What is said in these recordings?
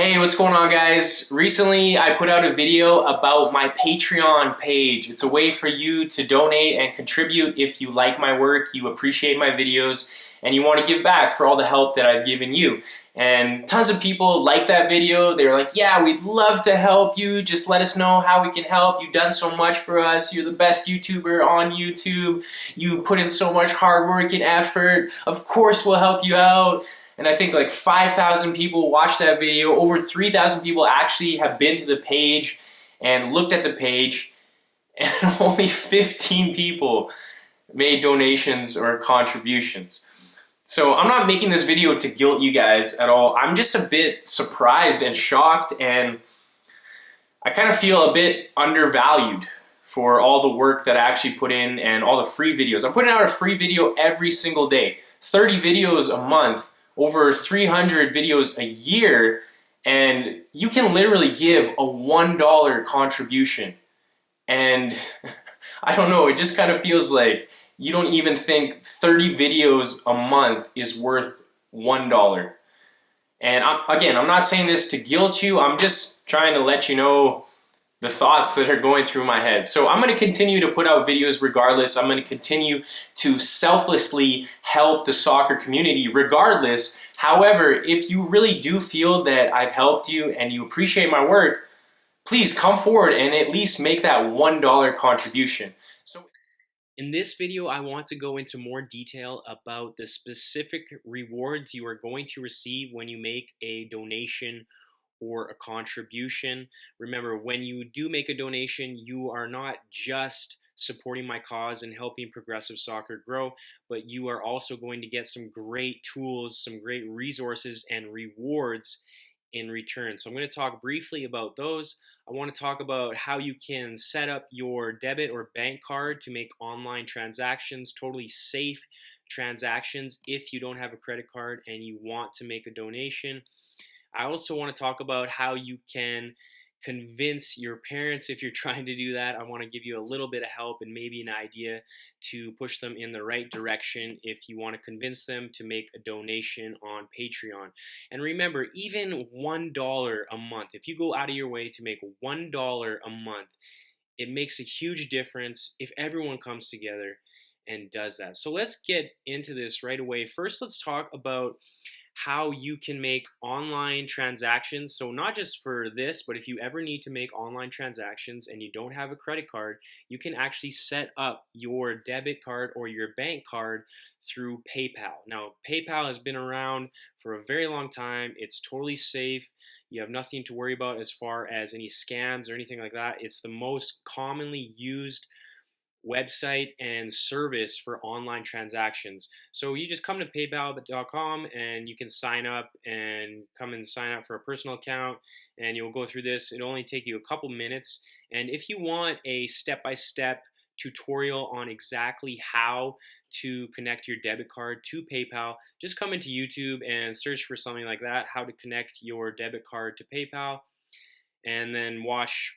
Hey, what's going on, guys? Recently, I put out a video about my Patreon page. It's a way for you to donate and contribute if you like my work, you appreciate my videos, and you want to give back for all the help that I've given you. And tons of people like that video. They're like, yeah, we'd love to help you. Just let us know how we can help. You've done so much for us. You're the best YouTuber on YouTube. You put in so much hard work and effort. Of course, we'll help you out. And I think like 5,000 people watched that video. Over 3,000 people actually have been to the page and looked at the page, and only 15 people made donations or contributions. So I'm not making this video to guilt you guys at all. I'm just a bit surprised and shocked, and I kind of feel a bit undervalued for all the work that I actually put in and all the free videos. I'm putting out a free video every single day, 30 videos a month, over 300 videos a year, and you can literally give a $1 contribution. And I don't know, it just kind of feels like you don't even think 30 videos a month is worth $1. And I'm not saying this to guilt you, I'm just trying to let you know the thoughts that are going through my head. So I'm going to continue to put out videos regardless. I'm going to continue to selflessly help the soccer community regardless. However, if you really do feel that I've helped you and you appreciate my work, please come forward and at least make that $1 contribution. So in this video, I want to go into more detail about the specific rewards you are going to receive when you make a donation or a contribution. Remember, when you do make a donation, you are not just supporting my cause and helping progressive soccer grow, but you are also going to get some great tools, some great resources and rewards in return. So I'm going to talk briefly about those. I want to talk about how you can set up your debit or bank card to make online transactions, totally safe transactions if you don't have a credit card and you want to make a donation. I also want to talk about how you can convince your parents if you're trying to do that. I want to give you a little bit of help and maybe an idea to push them in the right direction if you want to convince them to make a donation on Patreon. And remember, even $1 a month, if you go out of your way to make $1 a month, it makes a huge difference if everyone comes together and does that. So let's get into this right away. First, let's talk about how you can make online transactions. So not just for this, but if you ever need to make online transactions and you don't have a credit card, you can actually set up your debit card or your bank card through PayPal. Now, PayPal has been around for a very long time. It's totally safe. You have nothing to worry about as far as any scams or anything like that. It's the most commonly used website and service for online transactions. So you just come to paypal.com and you can sign up and come and sign up for a personal account, and you'll go through this. It'll only take you a couple minutes. And if you want a step-by-step tutorial on exactly how to connect your debit card to PayPal, just come into YouTube and search for something like that, how to connect your debit card to PayPal, and then watch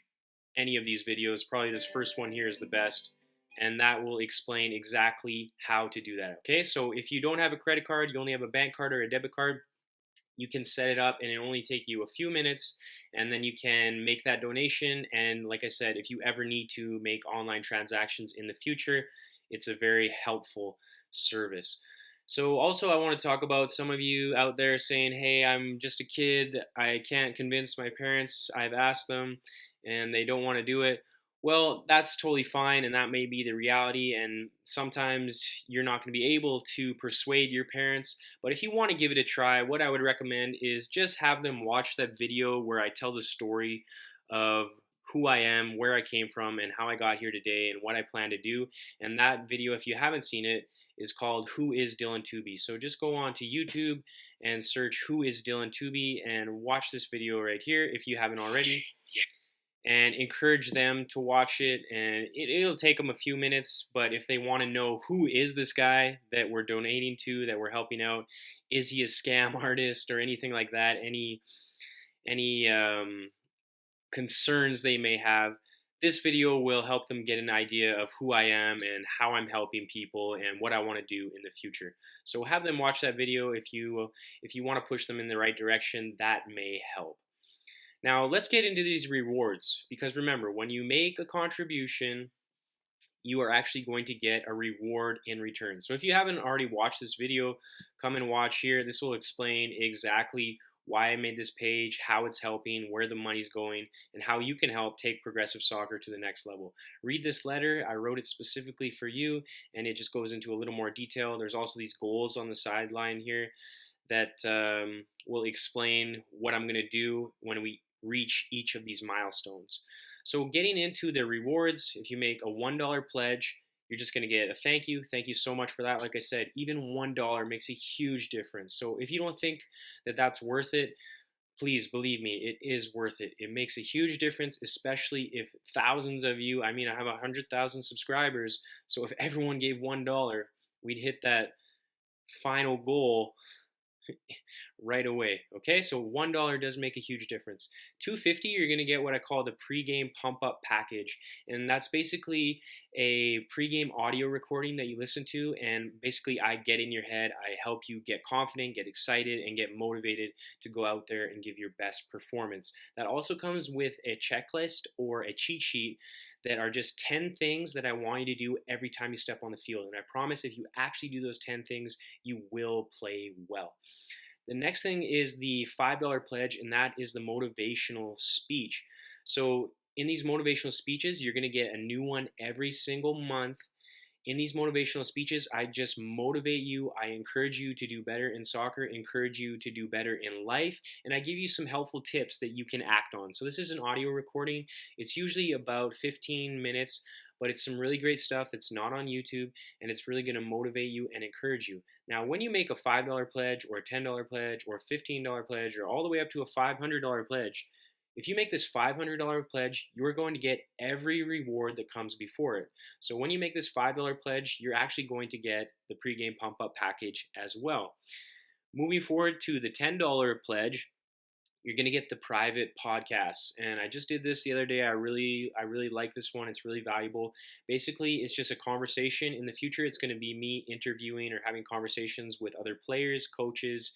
any of these videos. Probably this first one here is the best, and that will explain exactly how to do that. Okay, so if you don't have a credit card, you only have a bank card or a debit card, you can set it up and it'll only take you a few minutes, and then you can make that donation. And like I said, if you ever need to make online transactions in the future, it's a very helpful service. So also I want to talk about some of you out there saying, hey, I'm just a kid, I can't convince my parents, I've asked them and they don't want to do it. Well, that's totally fine, and that may be the reality, and sometimes you're not going to be able to persuade your parents. But if you want to give it a try, what I would recommend is just have them watch that video where I tell the story of who I am, where I came from, and how I got here today, and what I plan to do. And that video, if you haven't seen it, is called Who is Dylan Tooby. So just go on to YouTube and search Who is Dylan Tooby and watch this video right here if you haven't already, and encourage them to watch it. And it'll take them a few minutes, but if they want to know who is this guy that we're donating to, that we're helping out, is he a scam artist or anything like that, any concerns they may have, this video will help them get an idea of who I am and how I'm helping people and what I want to do in the future. So have them watch that video if you want to push them in the right direction. That may help. Now let's get into these rewards, because remember, when you make a contribution, you are actually going to get a reward in return. So if you haven't already watched this video, come and watch here. This will explain exactly why I made this page, how it's helping, where the money's going, and how you can help take progressive soccer to the next level. Read this letter. I wrote it specifically for you, and it just goes into a little more detail. There's also these goals on the sideline here that will explain what I'm going to do when we reach each of these milestones. So getting into the rewards, if you make a $1 pledge, you're just going to get a thank you. Thank you so much for that. Like I said, even $1 makes a huge difference. So if you don't think that that's worth it, please believe me, it is worth it. It makes a huge difference, especially if thousands of you, I mean, I have 100,000 subscribers. So if everyone gave $1, we'd hit that final goal right away. Okay, so $1 does make a huge difference. $2.50, you're gonna get what I call the pregame pump up package, and that's basically a pregame audio recording that you listen to, and basically I get in your head, I help you get confident, get excited, and get motivated to go out there and give your best performance. That also comes with a checklist or a cheat sheet that are just 10 things that I want you to do every time you step on the field. And I promise if you actually do those 10 things, you will play well. The next thing is the $5 pledge, and that is the motivational speech. So, in these motivational speeches, you're going to get a new one every single month. In these motivational speeches, I just motivate you. I encourage you to do better in soccer, encourage you to do better in life, and I give you some helpful tips that you can act on. So, this is an audio recording. It's usually about 15 minutes, but it's some really great stuff that's not on YouTube, and it's really going to motivate you and encourage you. Now, when you make a $5 pledge or a $10 pledge or a $15 pledge or all the way up to a $500 pledge, if you make this $500 pledge, you're going to get every reward that comes before it. So when you make this $5 pledge, you're actually going to get the pregame pump up package as well. Moving forward to the $10 pledge, you're going to get the private podcasts, and I just did this the other day. I really like this one. It's really valuable. Basically, it's just a conversation. In the future, it's going to be me interviewing or having conversations with other players, coaches,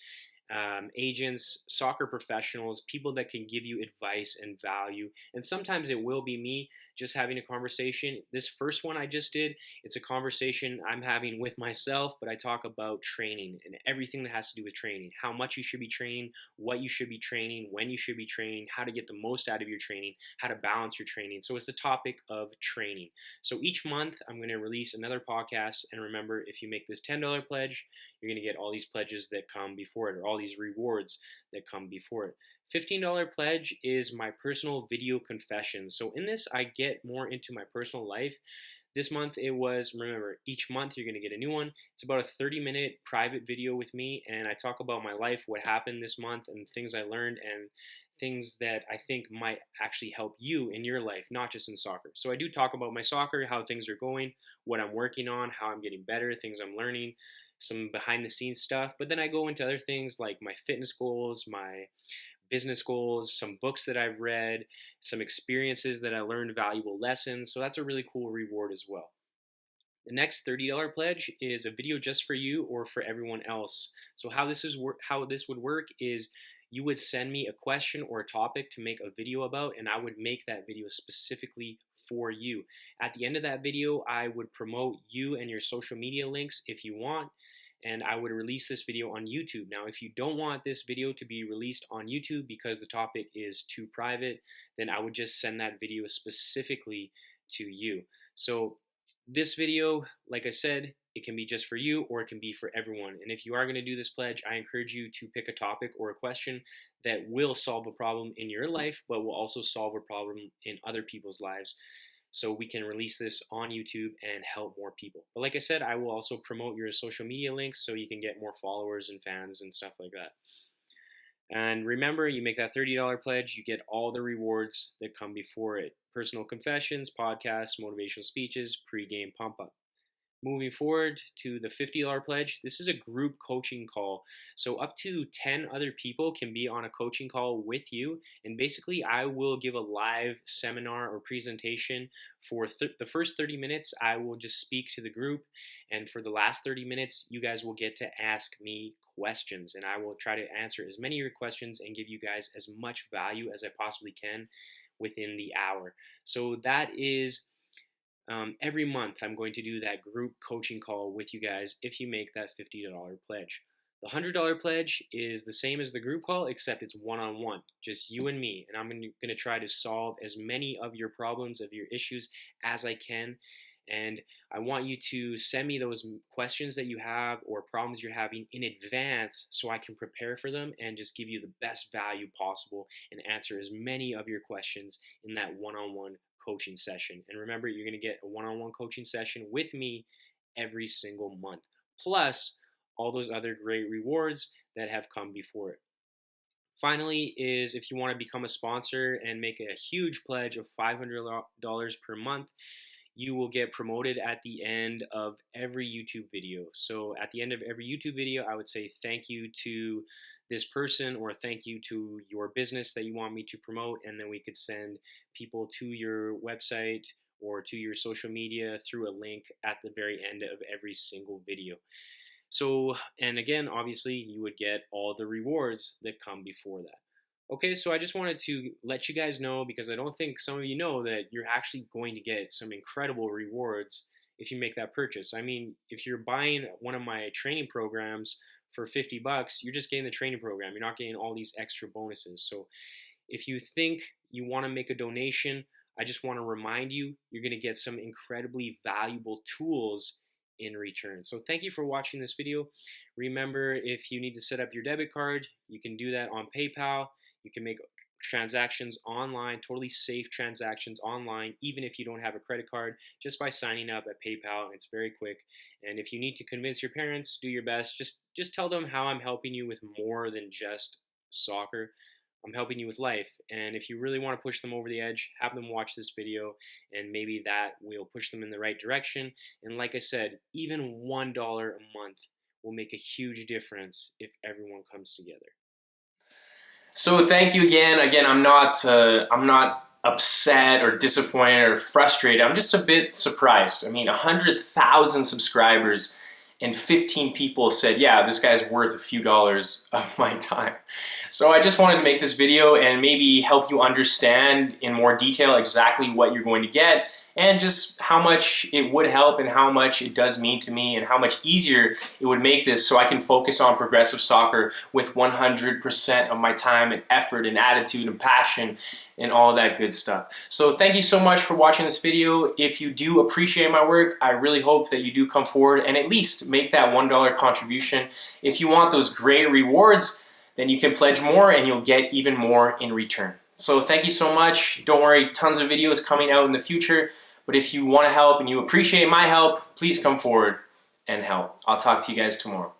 agents, soccer professionals, people that can give you advice and value. And sometimes it will be me just having a conversation. This first one I just did, it's a conversation I'm having with myself, but I talk about training and everything that has to do with training, how much you should be training, what you should be training, when you should be training, how to get the most out of your training, how to balance your training. So it's the topic of training. So each month I'm going to release another podcast. And remember, if you make this $10 pledge, you're going to get all these pledges that come before it, or all these rewards that come before it. $15 pledge is my personal video confession. So in this, I get more into my personal life. This month it was, remember, each month you're going to get a new one. It's about a 30-minute private video with me, and I talk about my life, what happened this month, and things I learned, and things that I think might actually help you in your life, not just in soccer. So I do talk about my soccer, how things are going, what I'm working on, how I'm getting better, things I'm learning, some behind the scenes stuff. But then I go into other things like my fitness goals, my business goals, some books that I've read, some experiences that I learned, valuable lessons. So that's a really cool reward as well. The next $30 pledge is a video just for you or for everyone else. So how this would work is you would send me a question or a topic to make a video about, and I would make that video specifically for you. At the end of that video, I would promote you and your social media links if you want, and I would release this video on YouTube. Now, if you don't want this video to be released on YouTube because the topic is too private, then I would just send that video specifically to you. So this video, like I said, it can be just for you or it can be for everyone. And if you are going to do this pledge, I encourage you to pick a topic or a question that will solve a problem in your life, but will also solve a problem in other people's lives, so we can release this on YouTube and help more people. But like I said, I will also promote your social media links so you can get more followers and fans and stuff like that. And remember, you make that $30 pledge, you get all the rewards that come before it. Personal confessions, podcasts, motivational speeches, pre-game pump up. Moving forward to the $50 pledge, this is a group coaching call. So up to 10 other people can be on a coaching call with you. And basically, I will give a live seminar or presentation for the first 30 minutes. I will just speak to the group. And for the last 30 minutes, you guys will get to ask me questions, and I will try to answer as many of your questions and give you guys as much value as I possibly can within the hour. So that is every month I'm going to do that group coaching call with you guys if you make that $50 pledge. The $100 pledge is the same as the group call, except it's one-on-one, just you and me, and I'm going to try to solve as many of your problems, of your issues as I can. And I want you to send me those questions that you have or problems you're having in advance so I can prepare for them and just give you the best value possible and answer as many of your questions in that one-on-one coaching session. And remember, you're going to get a one-on-one coaching session with me every single month, plus all those other great rewards that have come before it. Finally, is if you want to become a sponsor and make a huge pledge of $500 per month, you will get promoted at the end of every YouTube video. So at the end of every YouTube video, I would say thank you to this person or thank you to your business that you want me to promote, and then we could send people to your website or to your social media through a link at the very end of every single video. So, and again, obviously you would get all the rewards that come before that. Okay, so I just wanted to let you guys know, because I don't think some of you know, that you're actually going to get some incredible rewards if you make that purchase. I mean, if you're buying one of my training programs for $50, you're just getting the training program. You're not getting all these extra bonuses. So if you think you want to make a donation, I just want to remind you, you're going to get some incredibly valuable tools in return. So thank you for watching this video. Remember, if you need to set up your debit card, you can do that on PayPal. You can make transactions online, totally safe transactions online, even if you don't have a credit card, just by signing up at PayPal. It's very quick. And if you need to convince your parents, do your best. Just tell them how I'm helping you with more than just soccer. I'm helping you with life. And if you really want to push them over the edge, have them watch this video, and maybe that will push them in the right direction. And like I said, even $1 a month will make a huge difference if everyone comes together. So thank you again. I'm not upset or disappointed or frustrated. I'm just a bit surprised. I mean, 100,000 subscribers and 15 people said, yeah, this guy's worth a few dollars of my time. So I just wanted to make this video and maybe help you understand in more detail exactly what you're going to get, and just how much it would help and how much it does mean to me and how much easier it would make this so I can focus on progressive soccer with 100% of my time and effort and attitude and passion and all that good stuff. So thank you so much for watching this video. If you do appreciate my work, I really hope that you do come forward and at least make that $1 contribution. If you want those great rewards, then you can pledge more and you'll get even more in return. So thank you so much. Don't worry, tons of videos coming out in the future. But if you want to help and you appreciate my help, please come forward and help. I'll talk to you guys tomorrow.